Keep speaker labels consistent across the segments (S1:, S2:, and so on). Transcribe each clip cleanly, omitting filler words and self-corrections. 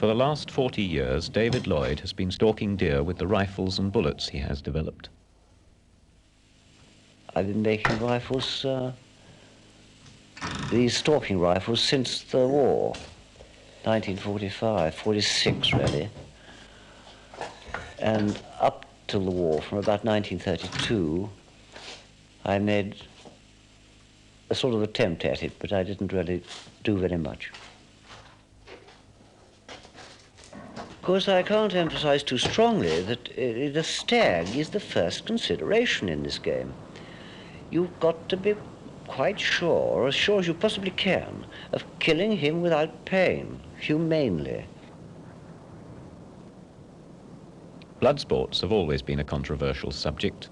S1: For the last 40 years, David Lloyd has been stalking deer with the rifles and bullets he has developed.
S2: I've been making rifles, these stalking rifles, since the war, 1945, 46 really. And up till the war, from about 1932, I made a sort of attempt at it, but I didn't really do very much. Of course, I can't emphasize too strongly that the stag is the first consideration in this game. You've got to be quite sure, as sure as you possibly can, of killing him without pain, humanely.
S1: Blood sports have always been a controversial subject.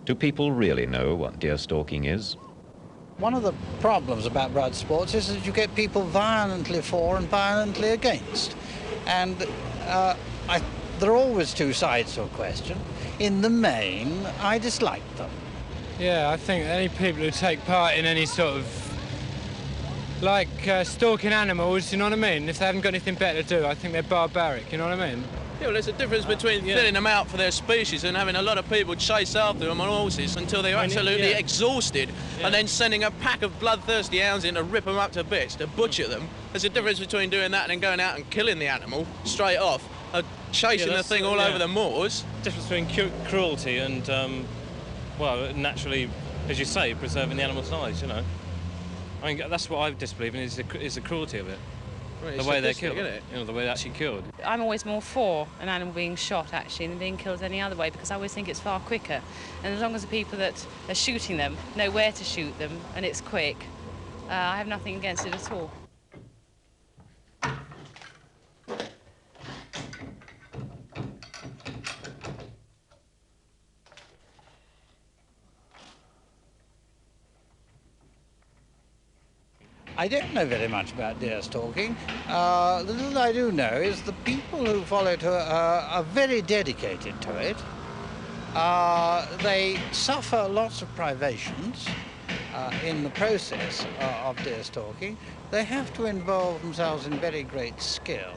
S1: Do people really know what deer stalking is?
S3: One of the problems about blood sports is that you get people violently for and violently against. And there are always two sides to a question. In the main, I dislike them.
S4: Yeah, I think any people who take part in any sort of, like stalking animals, you know what I mean? If they haven't got anything better to do, I think they're barbaric, you know what I mean?
S5: Yeah, well, there's a difference between thinning them out for their species and having a lot of people chase after them on horses until they're absolutely exhausted, and then sending a pack of bloodthirsty hounds in to rip them up to bits, to butcher them. There's a difference between doing that and then going out and killing the animal straight off, chasing the thing all over the moors.
S6: Difference between cruelty and, well, naturally, as you say, preserving the animal's lives, you know. I mean, that's what I disbelieve in, is the cruelty of it. Well, the way they're killed, you know, the way they're actually killed.
S7: I'm always more for an animal being shot, actually, than being killed any other way, because I always think it's far quicker. And as long as the people that are shooting them know where to shoot them, and it's quick, I have nothing against it at all.
S3: I don't know very much about deer stalking. The little I do know is the people who follow it are very dedicated to it. They suffer lots of privations in the process of deer stalking. They have to involve themselves in very great skill.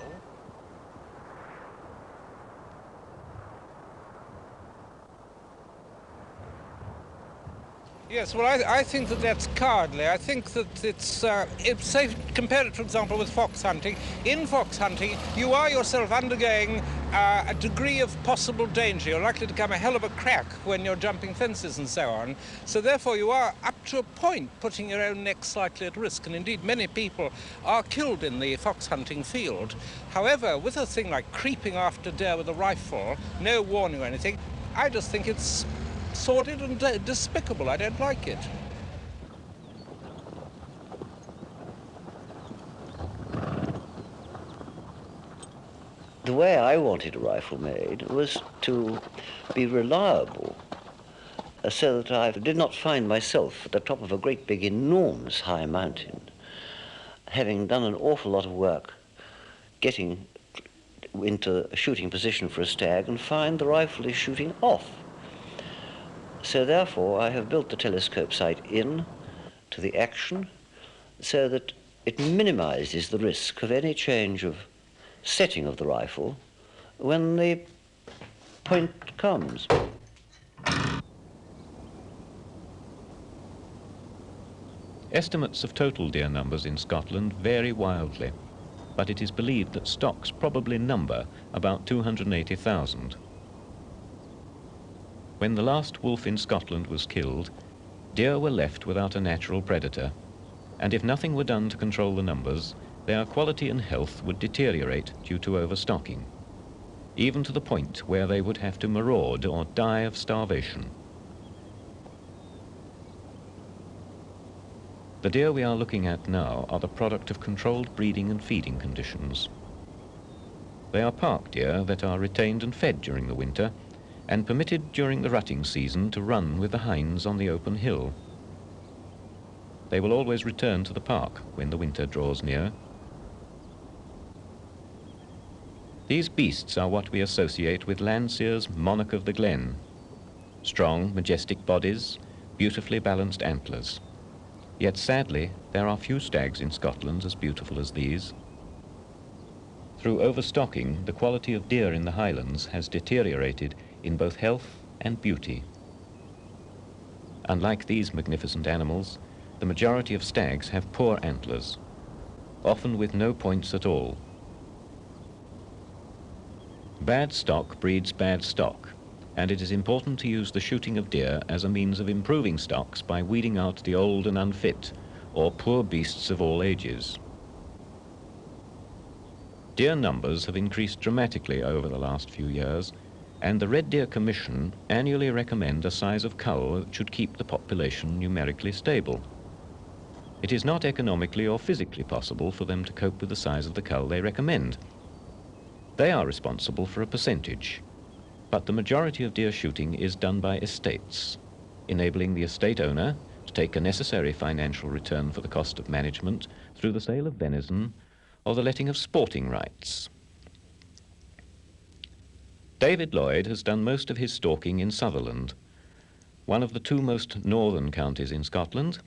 S8: Yes, well, I think that that's cowardly. I think that it's say, compare it, for example, with fox hunting. In fox hunting, you are yourself undergoing a degree of possible danger. You're likely to come a hell of a crack when you're jumping fences and so on. So therefore, you are, up to a point, putting your own neck slightly at risk. And indeed, many people are killed in the fox hunting field. However, with a thing like creeping after deer with a rifle, no warning or anything, I just think it's sordid and despicable. I don't like it.
S2: The way I wanted a rifle made was to be reliable, so that I did not find myself at the top of a great big enormous high mountain, having done an awful lot of work getting into a shooting position for a stag and find the rifle is shooting off. So therefore, I have built the telescope sight in to the action so that it minimizes the risk of any change of setting of the rifle when the point comes.
S1: Estimates of total deer numbers in Scotland vary wildly, but it is believed that stocks probably number about 280,000. When the last wolf in Scotland was killed, deer were left without a natural predator, and if nothing were done to control the numbers, their quality and health would deteriorate due to overstocking, even to the point where they would have to maraud or die of starvation. The deer we are looking at now are the product of controlled breeding and feeding conditions. They are park deer that are retained and fed during the winter, and permitted during the rutting season to run with the hinds on the open hill. They will always return to the park when the winter draws near. These beasts are what we associate with Landseer's monarch of the glen. Strong, majestic bodies, beautifully balanced antlers. Yet sadly, there are few stags in Scotland as beautiful as these. Through overstocking, the quality of deer in the highlands has deteriorated in both health and beauty. Unlike these magnificent animals, the majority of stags have poor antlers, often with no points at all. Bad stock breeds bad stock, and it is important to use the shooting of deer as a means of improving stocks by weeding out the old and unfit, or poor beasts of all ages. Deer numbers have increased dramatically over the last few years, and the Red Deer Commission annually recommend a size of cull that should keep the population numerically stable. It is not economically or physically possible for them to cope with the size of the cull they recommend. They are responsible for a percentage, but the majority of deer shooting is done by estates, enabling the estate owner to take a necessary financial return for the cost of management through the sale of venison or the letting of sporting rights. David Lloyd has done most of his stalking in Sutherland, one of the two most northern counties in Scotland,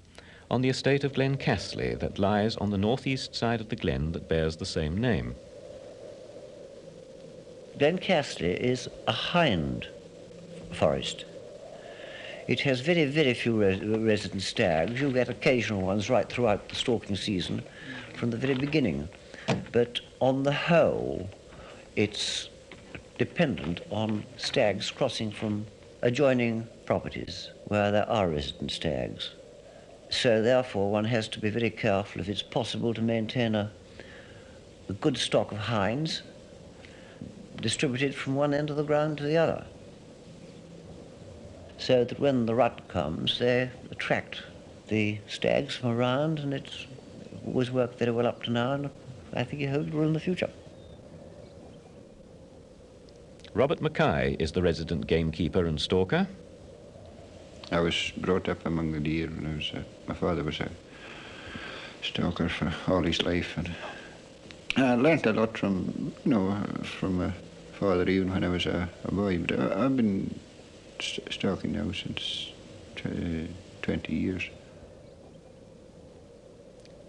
S1: on the estate of Glen Castley that lies on the northeast side of the glen that bears the same name.
S2: Glen Castley is a hind forest. It has very, very few resident stags. You get occasional ones right throughout the stalking season from the very beginning. But on the whole, it's dependent on stags crossing from adjoining properties where there are resident stags. So therefore one has to be very careful if it's possible to maintain a good stock of hinds distributed from one end of the ground to the other, so that when the rut comes they attract the stags from around, and it's always worked very well up to now, and I think it will in the future.
S1: Robert Mackay is the resident gamekeeper and stalker.
S9: I was brought up among the deer when my father was a stalker for all his life, and I learnt a lot from my father even when I was a boy. But I've been stalking now since 20 years.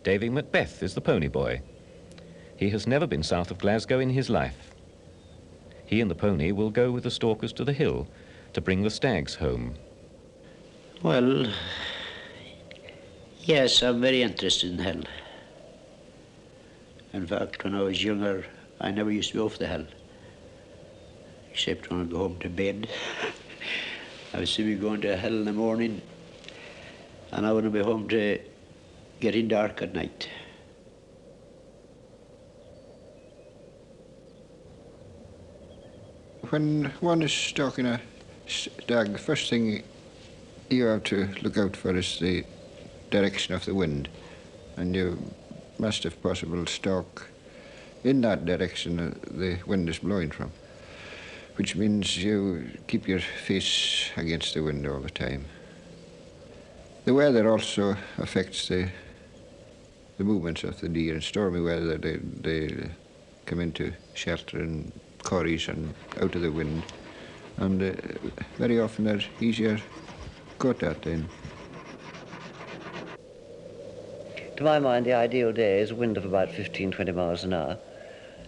S1: Davy Macbeth is the pony boy. He has never been south of Glasgow in his life. He and the pony will go with the stalkers to the hill to bring the stags home.
S10: Well, yes, I'm very interested in the hill. In fact, when I was younger, I never used to be off the hill, except when I go home to bed. I would see me going to a hill in the morning, and I wouldn't be home to getting dark at night.
S9: When one is stalking a stag, the first thing you have to look out for is the direction of the wind, and you must, if possible, stalk in that direction the wind is blowing from, which means you keep your face against the wind all the time. The weather also affects the movements of the deer. In stormy weather, they come into shelter in corries and out of the wind, and very often they're easier caught at then.
S2: To my mind, the ideal day is a wind of about 15-20 miles an hour,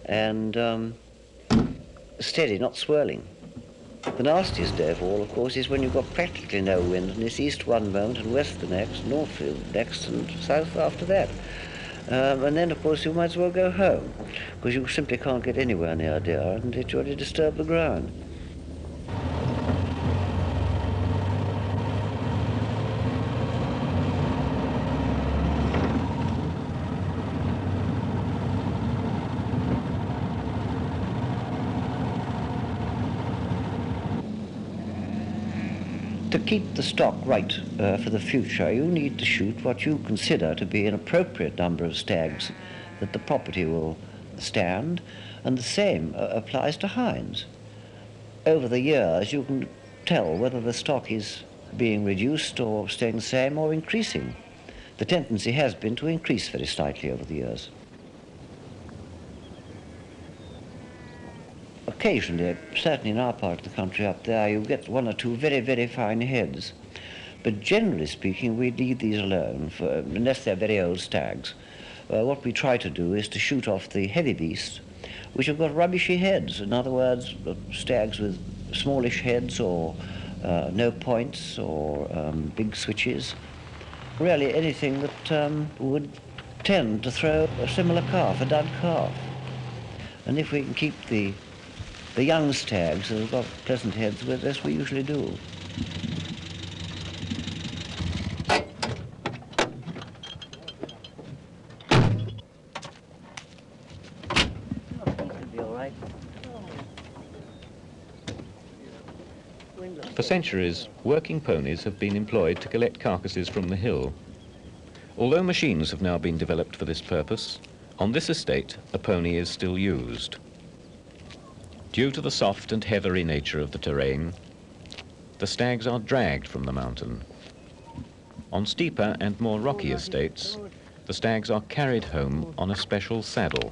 S2: and steady, not swirling. The nastiest day of all, of course, is when you've got practically no wind, and it's east one moment and west the next, north next, and south after that. And then, of course, you might as well go home, because you simply can't get anywhere near deer, and it already disturb the ground. To keep the stock right for the future, you need to shoot what you consider to be an appropriate number of stags that the property will stand, and the same applies to hinds. Over the years, you can tell whether the stock is being reduced or staying the same or increasing. The tendency has been to increase very slightly over the years. Occasionally, certainly in our part of the country up there, you get one or two very, very fine heads. But generally speaking, we leave these alone, unless they're very old stags. What we try to do is to shoot off the heavy beasts which have got rubbishy heads. In other words, stags with smallish heads or no points or big switches. Really anything that would tend to throw a similar calf, a dud calf. And if we can keep the young stags that have got pleasant heads with us, we usually do.
S1: For centuries, working ponies have been employed to collect carcasses from the hill. Although machines have now been developed for this purpose, on this estate a pony is still used. Due to the soft and heathery nature of the terrain, the stags are dragged from the mountain. On steeper and more rocky estates, the stags are carried home on a special saddle.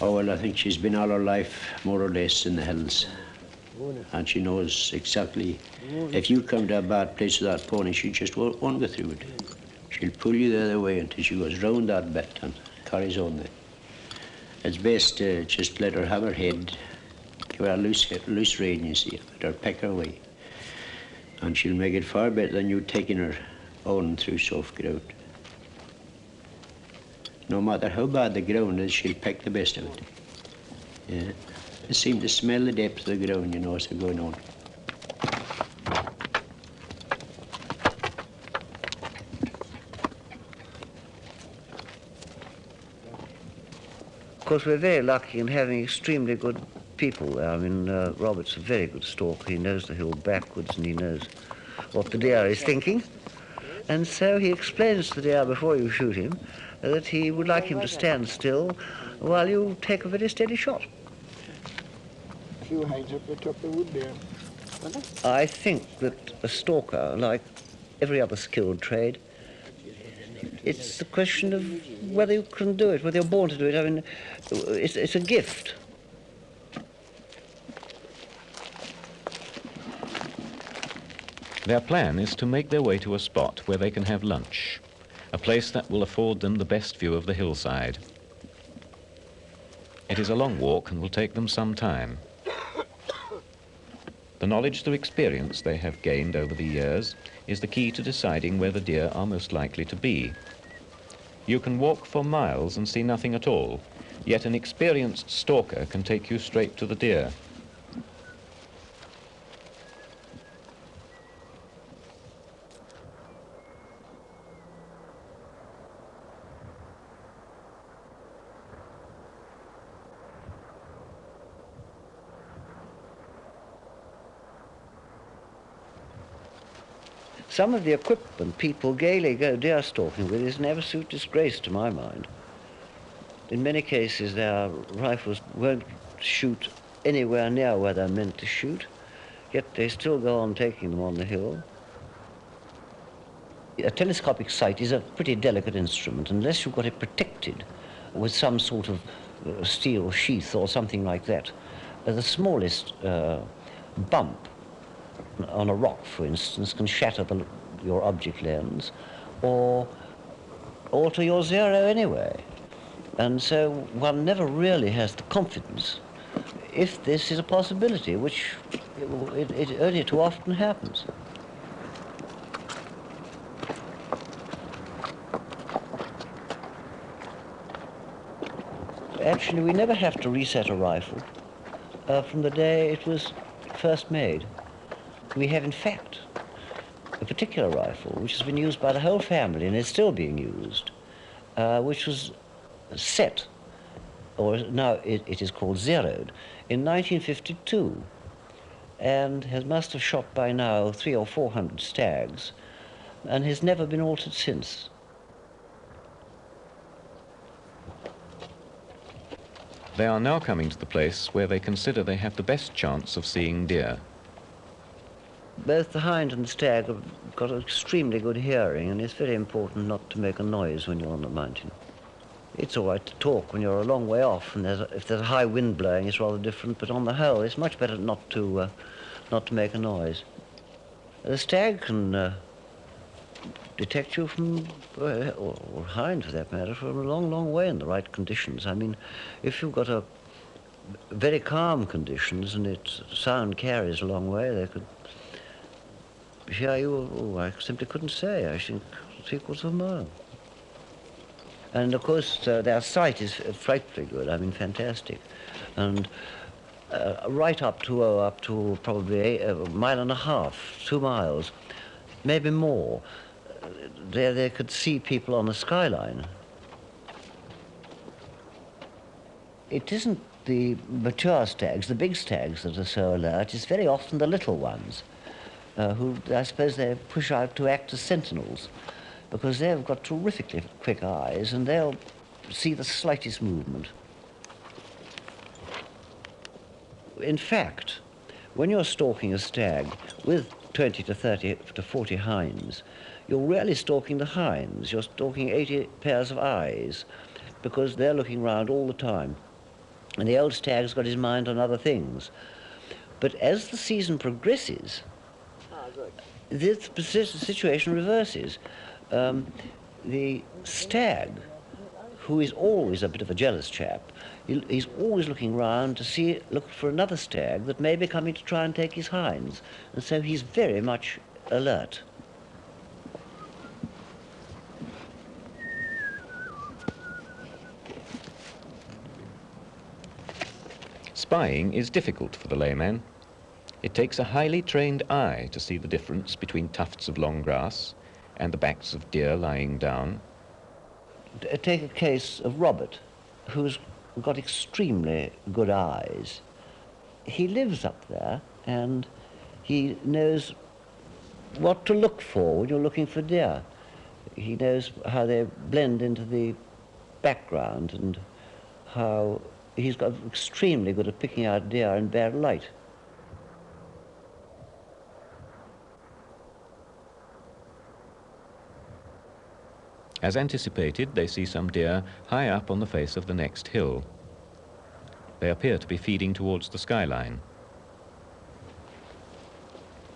S10: Oh, well, I think she's been all her life, more or less, in the hills. And she knows exactly, if you come to a bad place with that pony, she just won't go through it. She'll pull you the other way until she goes round that bit and carries on there. It's best to just let her have her head, give her a loose rein, you see, let her pick her way. And she'll make it far better than you taking her on through soft ground. No matter how bad the ground is, she'll pick the best of it. Yeah. They seem to smell the depth of the ground, you know, as they're going on.
S2: Of course, we're very lucky in having extremely good people there. I mean, Robert's a very good stalker. He knows the hill backwards and he knows what the deer is thinking. And so he explains to the deer before you shoot him that he would like him to stand still while you take a very steady shot.
S9: Few hides up the top of the wood there.
S2: I think that a stalker, like every other skilled trade, it's a question of whether you can do it, whether you're born to do it. I mean, it's a gift.
S1: Their plan is to make their way to a spot where they can have lunch, a place that will afford them the best view of the hillside. It is a long walk and will take them some time. The knowledge through experience they have gained over the years is the key to deciding where the deer are most likely to be. You can walk for miles and see nothing at all, yet an experienced stalker can take you straight to the deer.
S2: Some of the equipment people gaily go deer stalking with is an absolute disgrace to my mind. In many cases, their rifles won't shoot anywhere near where they're meant to shoot, yet they still go on taking them on the hill. A telescopic sight is a pretty delicate instrument. Unless you've got it protected with some sort of steel sheath or something like that, the smallest bump on a rock, for instance, can shatter your object lens or alter your zero anyway. And so one never really has the confidence if this is a possibility, which it only too often happens. Actually, we never have to reset a rifle from the day it was first made. We have, in fact, a particular rifle which has been used by the whole family and is still being used, which was set, or now it is called zeroed, in 1952, and must have shot by now 300 or 400 stags, and has never been altered since.
S1: They are now coming to the place where they consider they have the best chance of seeing deer.
S2: Both the hind and the stag have got extremely good hearing, and it's very important not to make a noise when you're on the mountain. It's all right to talk when you're a long way off, and if there's a high wind blowing, it's rather different, but on the whole, it's much better not to make a noise. The stag can detect you from, or hind for that matter, from a long, long way in the right conditions. I mean, if you've got a very calm conditions and its sound carries a long way, they could hear you, oh, I simply couldn't say, I think 3/4 of a mile. And of course, their sight is frightfully good, I mean, fantastic. And right up to probably a mile and a half, 2 miles, maybe more. There they could see people on the skyline. It isn't the mature stags, the big stags that are so alert. It's very often the little ones who, I suppose, they push out to act as sentinels because they've got terrifically quick eyes and they'll see the slightest movement. In fact, when you're stalking a stag with 20 to 30 to 40 hinds, you're really stalking the hinds. You're stalking 80 pairs of eyes because they're looking round all the time. And the old stag's got his mind on other things. But as the season progresses, this situation reverses. The stag, who is always a bit of a jealous chap, he's always looking round to look for another stag that may be coming to try and take his hinds. And so he's very much alert.
S1: Spying is difficult for the layman. It takes a highly trained eye to see the difference between tufts of long grass and the backs of deer lying down.
S2: Take a case of Robert, who's got extremely good eyes. He lives up there and he knows what to look for when you're looking for deer. He knows how they blend into the background and how he's got extremely good at picking out deer in bad light.
S1: As anticipated, they see some deer high up on the face of the next hill. They appear to be feeding towards the skyline.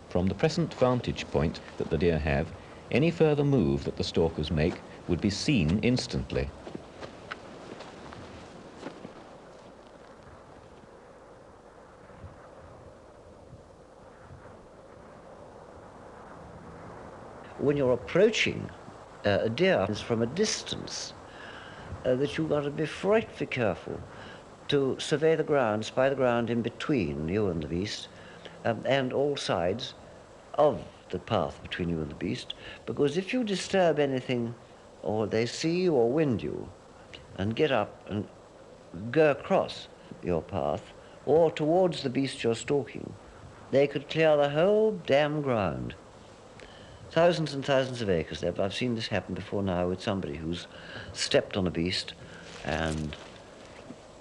S1: From the present vantage point that the deer have, any further move that the stalkers make would be seen instantly.
S2: When you're approaching a deer from a distance, that you've got to be frightfully careful to survey the ground, spy the ground in between you and the beast, and all sides of the path between you and the beast, because if you disturb anything, or they see you or wind you, and get up and go across your path, or towards the beast you're stalking, they could clear the whole damn ground. Thousands and thousands of acres there, but I've seen this happen before now with somebody who's stepped on a beast and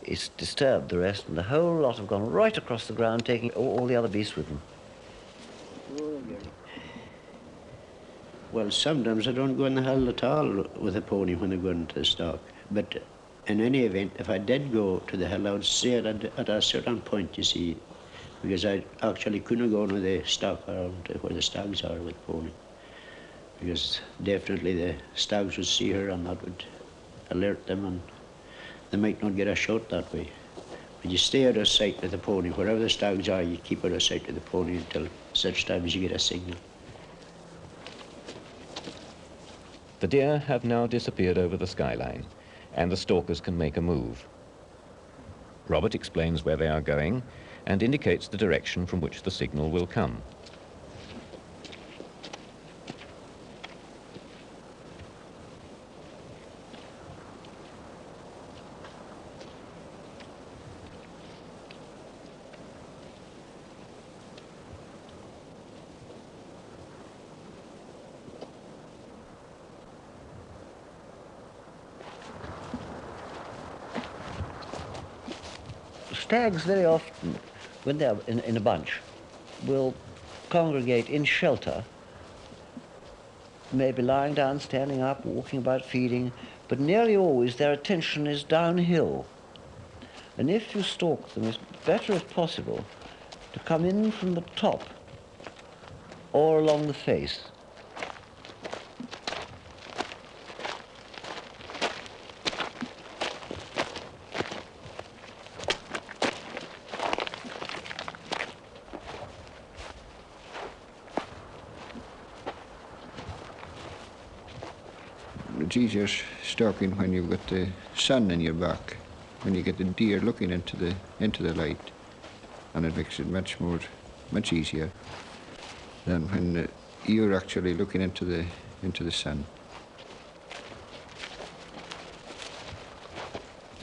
S2: it's disturbed the rest, and the whole lot have gone right across the ground, taking all the other beasts with them.
S10: Well, sometimes I don't go in the hill at all with a pony when I go into the stock. But in any event, if I did go to the hill, I would stay at a certain point, you see, because I actually couldn't go into the stock around where the stags are with pony. Because definitely the stags would see her and that would alert them and they might not get a shot that way. But you stay out of sight with the pony. Wherever the stags are, you keep out of sight with the pony until such time as you get a signal.
S1: The deer have now disappeared over the skyline, and the stalkers can make a move. Robert explains where they are going and indicates the direction from which the signal will come.
S2: Stags very often, when they're in a bunch, will congregate in shelter, maybe lying down, standing up, walking about, feeding, but nearly always their attention is downhill. And if you stalk them, it's better, if possible, to come in from the top or along the face.
S9: it's easier stalking when you've got the sun in your back, when you get the deer looking into the light, and it makes it much easier than when you're actually looking into the sun.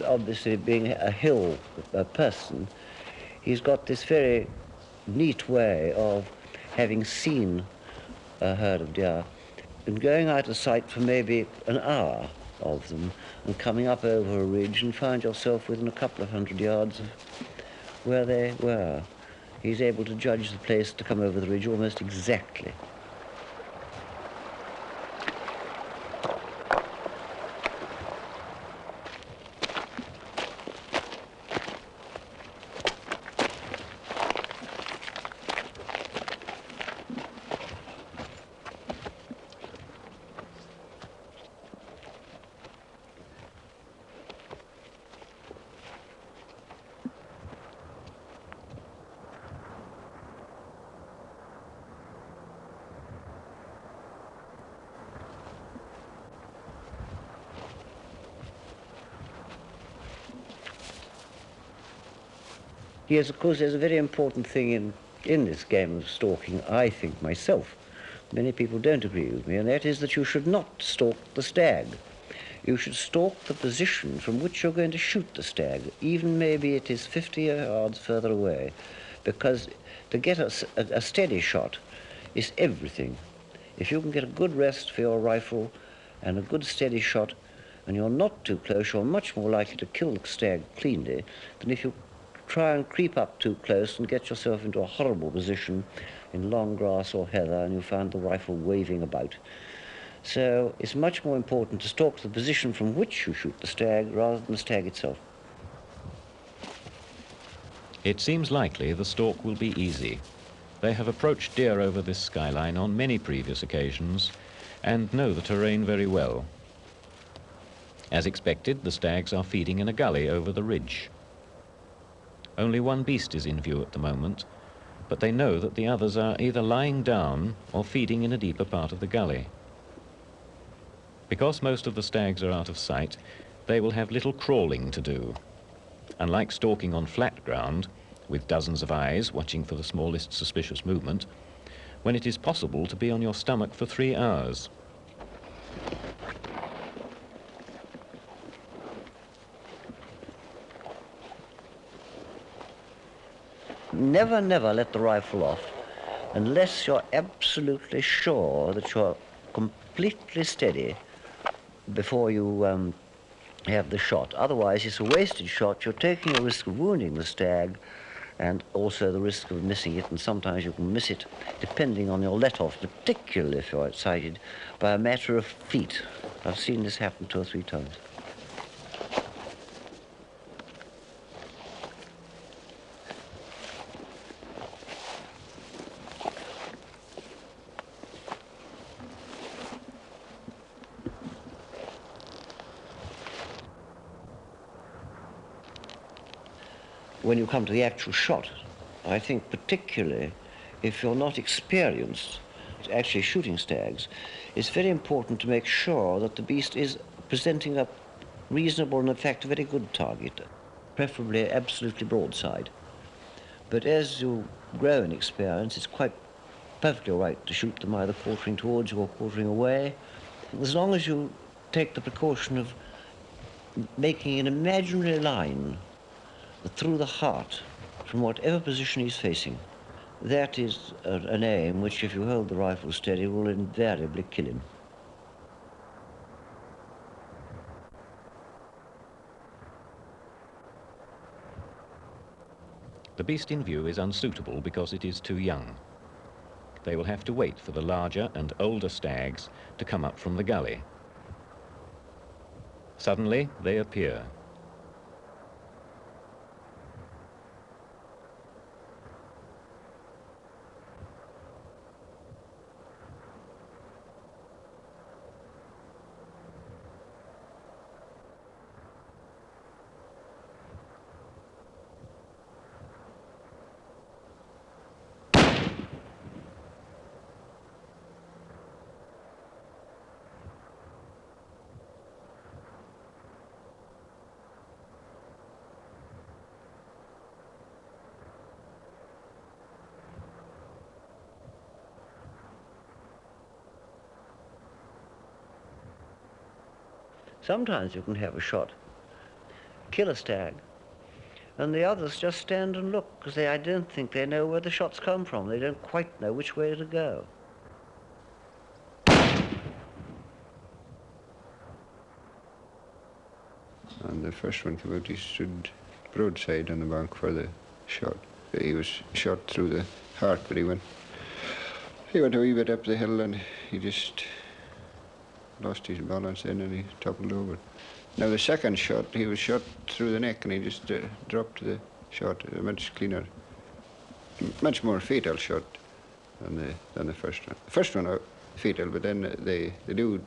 S2: Obviously, being a hill person, he's got this very neat way of having seen a herd of deer and going out of sight for maybe an hour of them and coming up over a ridge and find yourself within a couple of 100 yards of where they were. He's able to judge the place to come over the ridge almost exactly. Yes, of course, there's a very important thing in this game of stalking, I think myself. Many people don't agree with me, and that is that you should not stalk the stag. You should stalk the position from which you're going to shoot the stag, even maybe it is 50 yards further away, because to get a steady shot is everything. If you can get a good rest for your rifle and a good steady shot, and you're not too close, you're much more likely to kill the stag cleanly than if you try and creep up too close and get yourself into a horrible position in long grass or heather and you find the rifle waving about. So it's much more important to stalk the position from which you shoot the stag rather than the stag itself.
S1: It seems likely the stalk will be easy. They have approached deer over this skyline on many previous occasions and know the terrain very well. As expected, the stags are feeding in a gully over the ridge. Only one beast is in view at the moment, but they know that the others are either lying down or feeding in a deeper part of the gully. Because most of the stags are out of sight, they will have little crawling to do. Unlike stalking on flat ground, with dozens of eyes watching for the smallest suspicious movement, when it is possible to be on your stomach for 3 hours.
S2: Never, never let the rifle off unless you're absolutely sure that you're completely steady before you have the shot. Otherwise, it's a wasted shot. You're taking a risk of wounding the stag and also the risk of missing it, and sometimes you can miss it, depending on your let-off, particularly if you're excited, by a matter of feet. I've seen this happen 2 or 3 times. When you come to the actual shot, I think particularly if you're not experienced actually shooting stags, it's very important to make sure that the beast is presenting a reasonable and in fact a very good target, preferably absolutely broadside. But as you grow in experience, it's quite perfectly all right to shoot them either quartering towards you or quartering away, as long as you take the precaution of making an imaginary line through the heart from whatever position he's facing. That is an aim which, if you hold the rifle steady, will invariably kill him.
S1: The beast in view is unsuitable because it is too young. They will have to wait for the larger and older stags to come up from the gully. Suddenly, they appear.
S2: Sometimes you can have a shot, kill a stag, and the others just stand and look, because I don't think they know where the shots come from. They don't quite know which way to go.
S9: And the first one came out, he stood broadside on the bank for the shot. He was shot through the heart, but he went a wee bit up the hill and he just lost his balance then and he toppled over. Now the second shot, he was shot through the neck and he just dropped the shot. A much cleaner, much more fatal shot than the first one. The first one fatal, but then they do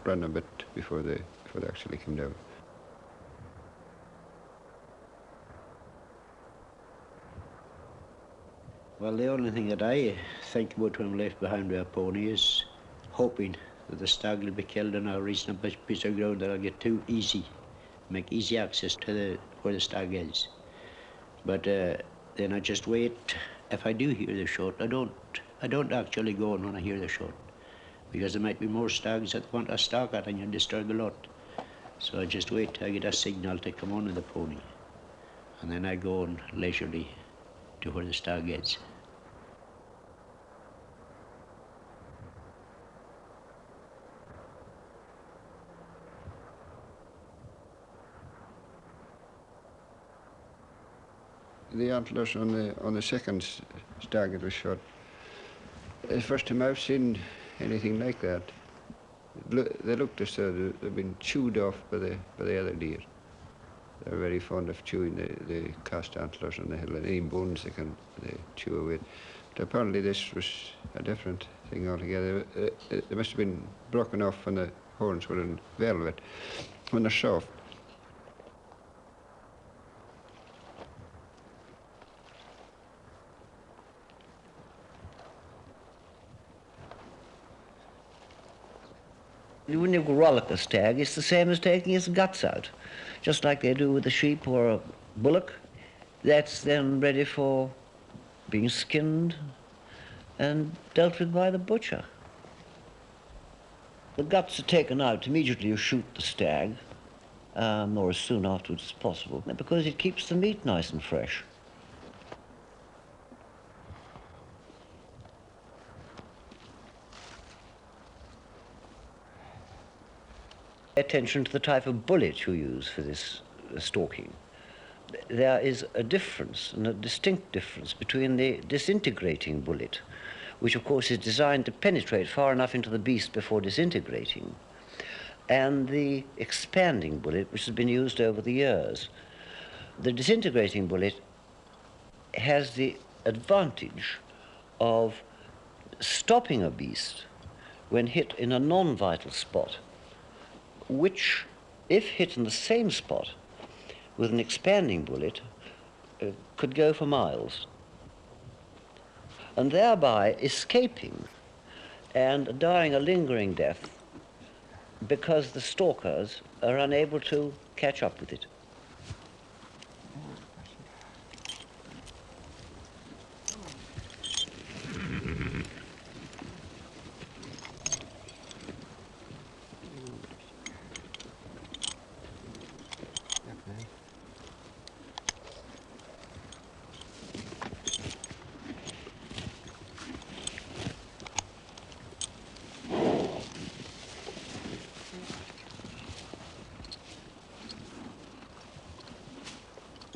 S9: run a bit before they actually come down.
S10: Well, the only thing that I think about when I'm left behind with a pony is hoping that the stag will be killed on a reasonable piece of ground that I'll get too easy, make easy access to where the stag is. But then I just wait. If I do hear the shot, I don't actually go on when I hear the shot, because there might be more stags that want a stalk at and you disturb a lot. So I just wait till I get a signal to come on with the pony, and then I go on leisurely to where the stag is.
S9: The antlers on the second stag that was shot, the first time I've seen anything like that. They looked as though they'd been chewed off by the other deer. They're very fond of chewing the cast antlers on the hill, and any bones they chew away. But apparently this was a different thing altogether. They must have been broken off when the horns were in velvet, when they're soft.
S2: When you rollick a stag, it's the same as taking his guts out, just like they do with a sheep or a bullock. That's then ready for being skinned and dealt with by the butcher. The guts are taken out immediately you shoot the stag, or as soon afterwards as possible, because it keeps the meat nice and fresh. Attention to the type of bullet you use for this stalking. There is a difference, and a distinct difference, between the disintegrating bullet, which of course is designed to penetrate far enough into the beast before disintegrating, and the expanding bullet, which has been used over the years. The disintegrating bullet has the advantage of stopping a beast when hit in a non-vital spot, which, if hit in the same spot with an expanding bullet, could go for miles, and thereby escaping and dying a lingering death because the stalkers are unable to catch up with it.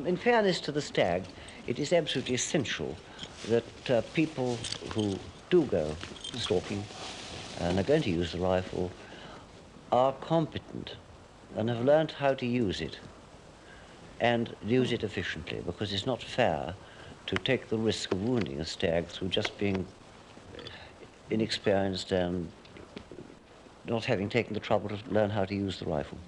S2: In fairness to the stag, it is absolutely essential that people who do go stalking and are going to use the rifle are competent and have learnt how to use it and use it efficiently, because it's not fair to take the risk of wounding a stag through just being inexperienced and not having taken the trouble to learn how to use the rifle.